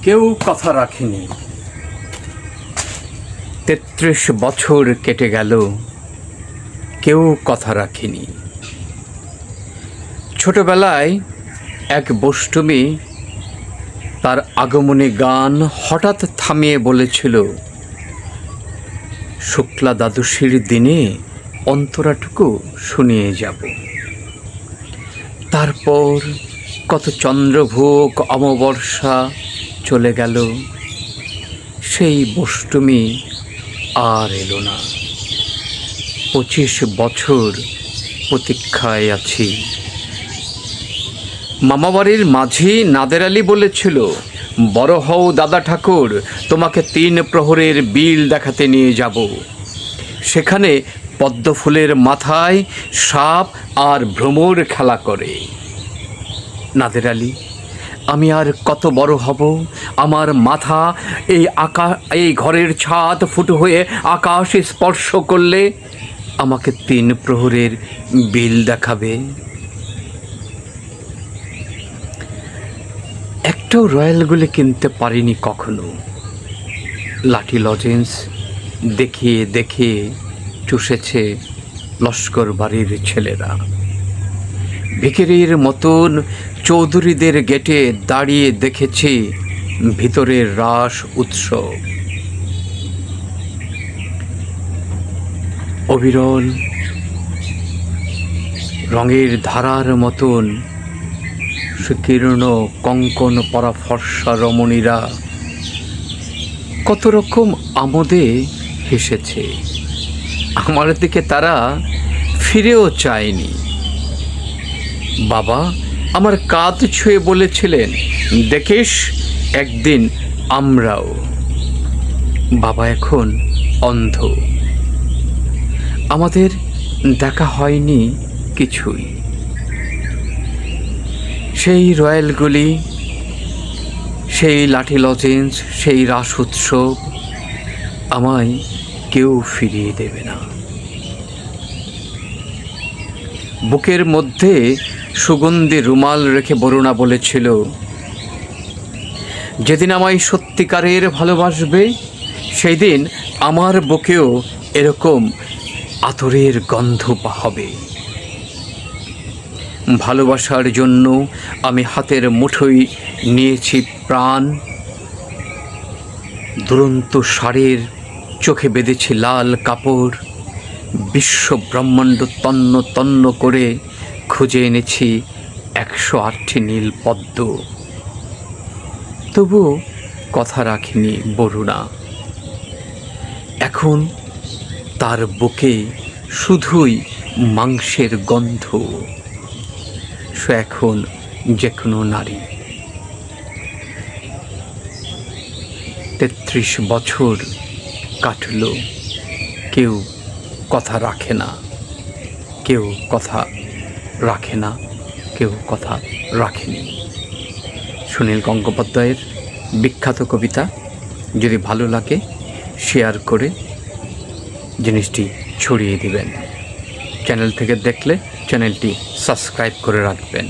কেউ কথা রাখেনি। ৩৩ বছর কেটে গেল, কেউ কথা রাখেনি। ছোটবেলায় এক বষ্টমী তার আগমনী গান হঠাৎ থামিয়ে বলেছিল, শুক্লা দ্বাদশীর দিনে অন্তরাটুকু শুনিয়ে যাব। তারপর কত চন্দ্রভোগ অমাবস্যা চলে গেল, সেই বষ্টমী আর এলো না। 25 বছর প্রতীক্ষায় আছি। মামাবাড়ির মাঝি নাদের আলী বলেছিল, বড় হও দাদা ঠাকুর, তোমাকে 3 প্রহরের বিল দেখাতে নিয়ে যাব। সেখানে পদ্মফুলের মাথায় সাপ আর ভ্রমর খেলা করে। নাদের আলী, আমি আর কত বড় হব? আমার মাথা এই ঘরের ছাদ ফুটো হয়ে আকাশ স্পর্শ করলে আমাকে 3 প্রহরের বিল দেখাবে। একটাও রয়্যালগুলি কিনতে পারিনি কখনো। লাঠি লজেন্স দেখিয়ে দেখিয়ে চুষেছে লস্কর বাড়ির ছেলেরা। ভিখিরির মতন চৌধুরীদের গেটে দাঁড়িয়ে দেখেছি ভিতরের রাস উৎসব। অবিরল রঙের ধারার মতন সুকীর্ণ কঙ্কন পরা ফর্সা রমণীরা কত রকম আমোদে হেসেছে। আমার দিকে তারা ফিরেও চায়নি। বাবা আমার কাঁধ ছুঁয়ে বলেছিলেন, দেখিস একদিন আমরাও। বাবা এখন অন্ধ। আমাদের দেখা হয়নি কিছুই। সেই রয়্যালগুলি, সেই লাঠি লজেন্স, সেই রাস উৎসব আমায় কেউ ফিরিয়ে দেবে না। বুকের মধ্যে সুগন্ধি রুমাল রেখে বরুণা বলেছিল, যেদিন আমায় সত্যিকারের ভালোবাসবে সেই দিন আমার বুকেও এরকম আতরের গন্ধ হবে। ভালোবাসার জন্য আমি হাতের মুঠোয় নিয়েছি প্রাণ। দুরন্ত ষাঁড়ের চোখে বেঁধেছি লাল কাপড়। বিশ্ব ব্রহ্মাণ্ড তন্ন তন্ন করে খুঁজে এনেছি 108টি নীল পদ্ম। তবু কথা রাখিনি বরুণা। এখন তার বুকে শুধুই মাংসের গন্ধ। সে এখন যে কোনো নারী। 33 বছর কাটল, কেউ কথা রাখে না, কেউ কথা রাখে না, কেউ কথা রাখেনি। সুনীল গঙ্গোপাধ্যায়ের বিখ্যাত কবিতা। যদি ভালো লাগে শেয়ার করে জিনিসটি ছড়িয়ে দিবেন। চ্যানেল থেকে দেখলে চ্যানেলটি সাবস্ক্রাইব করে রাখবেন।